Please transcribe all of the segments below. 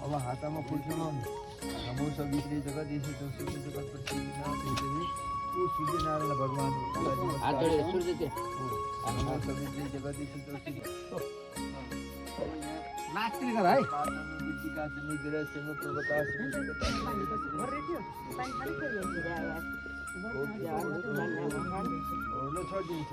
अब हातमा फुल्छौँ हाम्रो सबै जगत यसो दोस्रो जगत प्रतिदिन त्यसरी ऊ सूर्य नारायण भगवान हाम्रो सबै जगत यसो दोस्रो नाच्ने गर है विचिका समुद्र सेम प्रकाश लो छोडिदिनु छ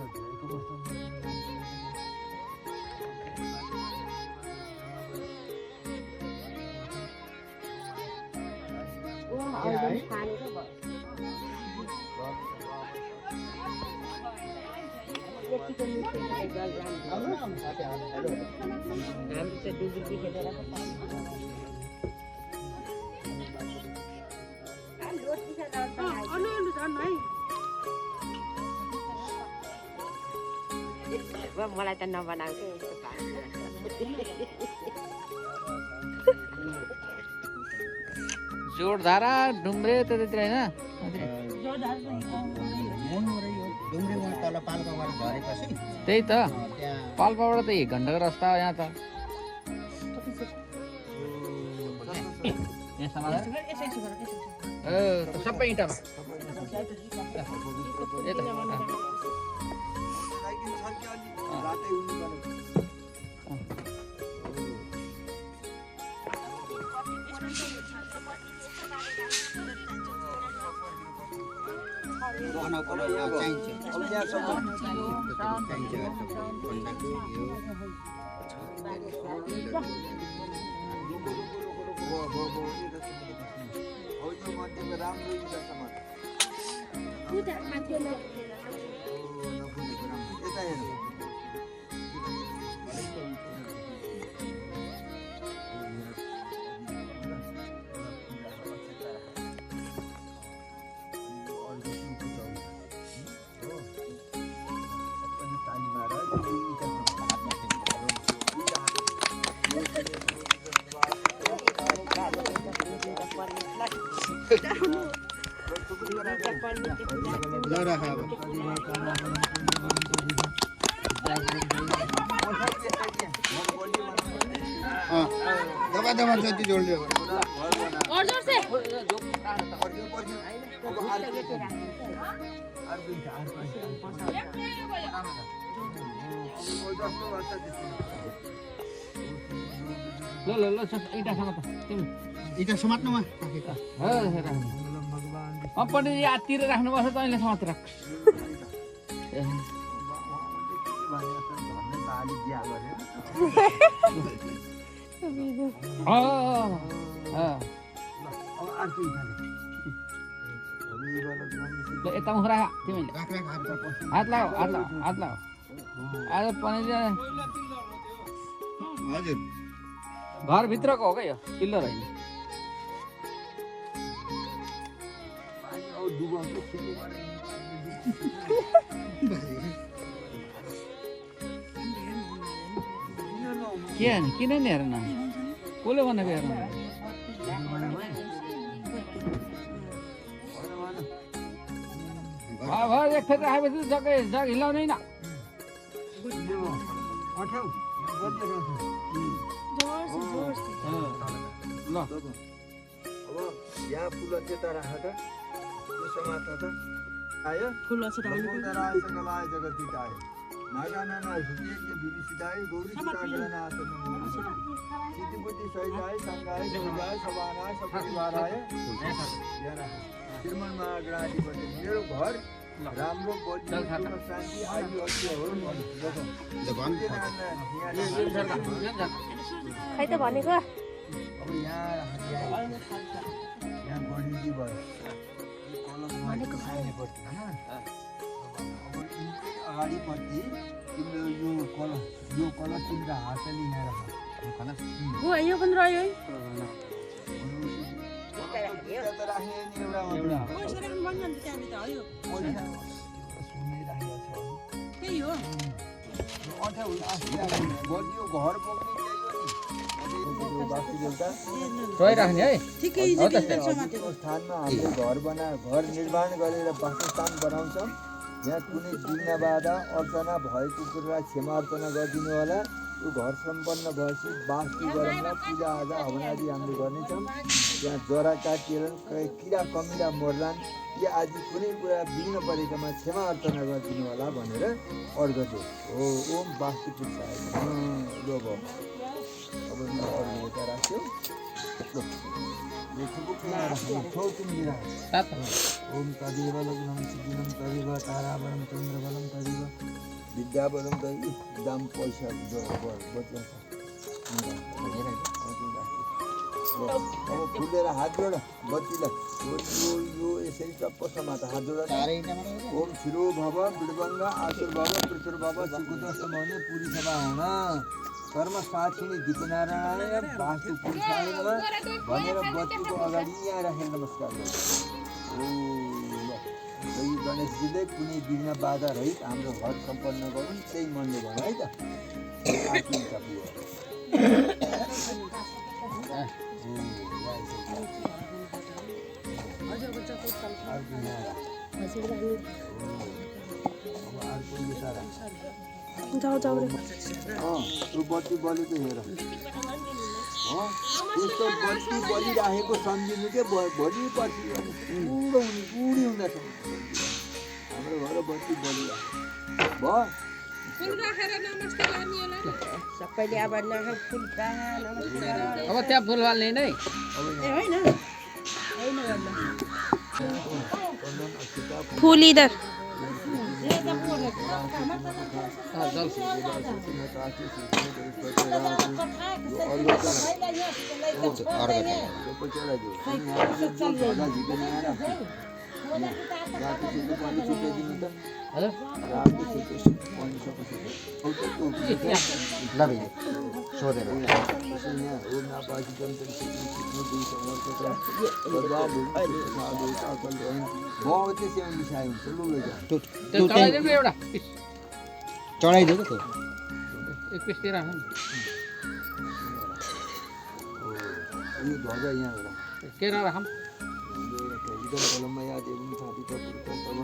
मलाई त नबनाउँछ जोडधारा ढुम्रे त्यतातिर हैन त्यही त पाल्पाबाट त 1 घण्टाको रास्ता हो यहाँ त सबै इँटामा दबा जति जोड दियो और जोर से ल इटा समात तिमी इटा समात्नुमा पनि यातिर राख्नुपर्छ तैँले समात राख यता मुख राख तिमीले हात लाऊ आज पनि हजुर घरभित्रको हो क्या यो पिल्लर होइन के किन नि हेर न कसले भनेको हेर्नु एकखेप राखेपछि जग्गा हिलाउने होइन ल अब यहाँ फुल त्यता राख त समात त आयो फुल छ जगत आयो नागा नाना सुजी के बिबी सिधाई गौरी सिधा सिद्धिपुति सैलाय संगाय सुजाय सबानाय सपरिवाराय श्रीमन महागणाधिपति मेरो घर राम्रो बलियो शान्ति आयु अझै हो खै त भनेको अब यहाँ गणिती भयो कलम साइनेपट्टि होइन अब यिनकै अगाडिपट्टि तिम्रो यो कलम तिम्रो हातले यहाँ राख यो पनि रह्यो है राख्ने नि एउटा त्यही हो रहिराख्ने है स्थानमा हामीले घर निर्माण गरेर वासस्थान बनाउँछौँ। यहाँ कुनै विघ्न बाधा अर्चना भएको कुरालाई क्षमा अर्चना गरिदिनु होला। यो घर सम्पन्न भएपछि वास्तु गरममा पूजाआजा हवनादि हामीले गर्नेछौँ। त्यहाँ जराका किरा कमिरा मर्लान् या आदि कुनै कुरा विघ्न परेकामा क्षमा अर्चना गरिदिनु होला भनेर अर्घ दियो। हो ओम वास्तु पुरुषाय लो भयो। अब अर्घ यता राख्यो ओम तदेव लग्नं सिद्धिनं तदेव ताराबलं चन्द्रबलं तदेव विद्याबलं तदेव दाम पैसा बच्चा छ। अब फुलेर हात जोड बत्तीलाई यो यसरी चप्प समात हात जोड। ओम छिरो भव बिडबङ्ग आसुर भव पृथुर भव सुकुत समाउने पुरी सभा हुन कर्म साक्षिणी दीपनारायण वास्तु पुरुषाय नमः भनेर बत्तीको अगाडि यहाँ राखेर नमस्कार गर्नु। गणेशजीले कुनै विघ्न बाधा रहित हाम्रो घर सम्पन्न गरौँ त्यही मनले भन है त। त्यो बत्ती बलेको हेर त्यस्तो बत्ती बलिराखेको सम्झिनु के भोलि पर्सि उडी हुँदैछ। हाम्रो घर बत्ती बलिरहेको सबैले अब फुल अब त्यहाँ फुल हाल्ने नै फुल इधर सोधेर चढाइदिएको थियो एक पिस तिर ध्वजा यहाँ के राखौँ कलममा याद एवं स्थापित तब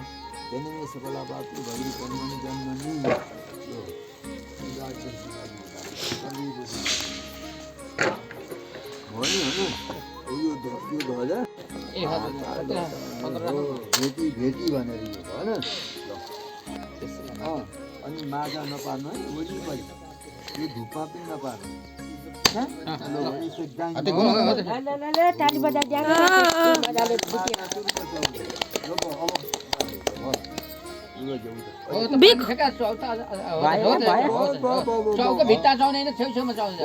जननी सफला बापी भरि जन्मनि जन्मनि ध्वजा भेटी भनेर यो भन अनि माजा नपार्नु है वरिपरि यो धुप्पा पनि नपार्नु। ताली बजा भित्ता चाउने छेउछेउमा चाउने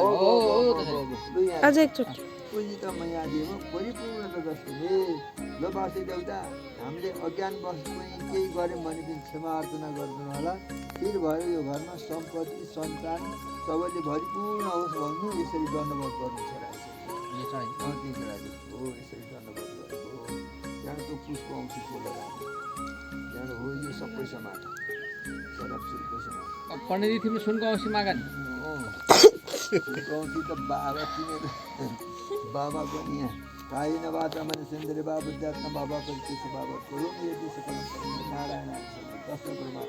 अझ एकचोटि पूजितमयादेव परिपूर्णता जस्तोले ल बासे देउता हामीले अज्ञानवश पनि केही गऱ्यौँ भने पनि क्षमा अर्चना गरिदिनु होला। फिर भयो यो घरमा सम्पत्ति सन्तान सबैले भरिपूर्ण होस् भन्नु यसरी दण्डवत गर्नु छ। हो यसरी दण्डवत गर्नु हो। त्यहाँको पुष्प औँठी खोलेर त्यहाँ हो यो सबै समाज सरब सुनको समाज पण्डित तिमीले सुनको औँसी मागा नि औँठी त बाबा किनेर बाबा पनि यहाँ कायेन वाचा मनसेन्द्रिय बुद्ध्यात्म बाबा परिचय बाबा करो यदि सकल नारायण दशक प्रमाण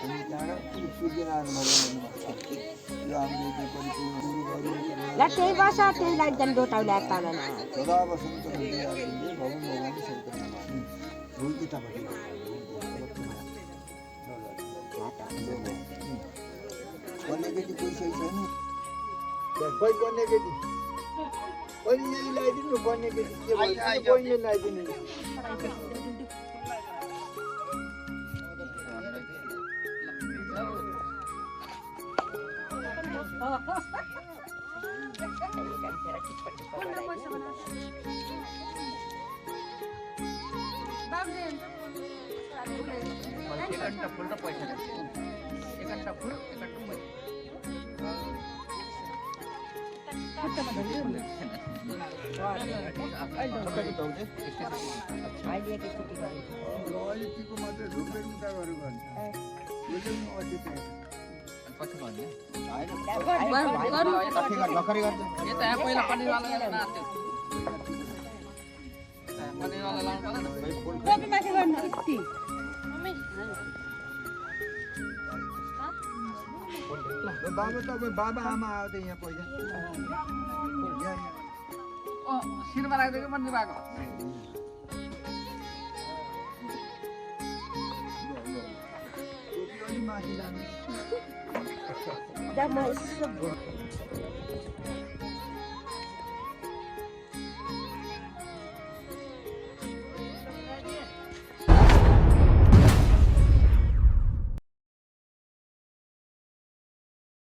अनि त्यहाँबाट सूर्यनारायण भगवान नमस्कार यो हामीले परिपूर्ण गुरु ला त्यही भाषा त्यही लाइन जन डोटाउला ताना सदा वसन्त हृदयले भगवान भगवान सहित नमानि भूलकी तपाईँ कन्ने केटी कोही सही छैन खोइ कन्ने केटी अनि यही लगाइदिनु कन्ने केटी के भन्छ कोहीले लगाइदिनु मान्छेलाई टिप्पा टिप्पा गराइदियो। एक घन्टा फुल र पैसा एक घन्टा फुल एक घन्टा अहिले एकैचोटि गरेको। अलिकतिको मात्रै ढुक्कै मुटा गरेको भने यो चाहिँ अझै त्यहाँ पछि भन्ने लखरी यता पहिला पनिरवाला नाच्थ्यो पनिरवाला लाउनु पर्दैन टोपी माथि गर्नु यति। बाबा तपाईँ बाबा आमा आउँदै यहाँ पहिला शिरमा राखिदिएको पनि भएको माथि जानु Da, mas isso é bom.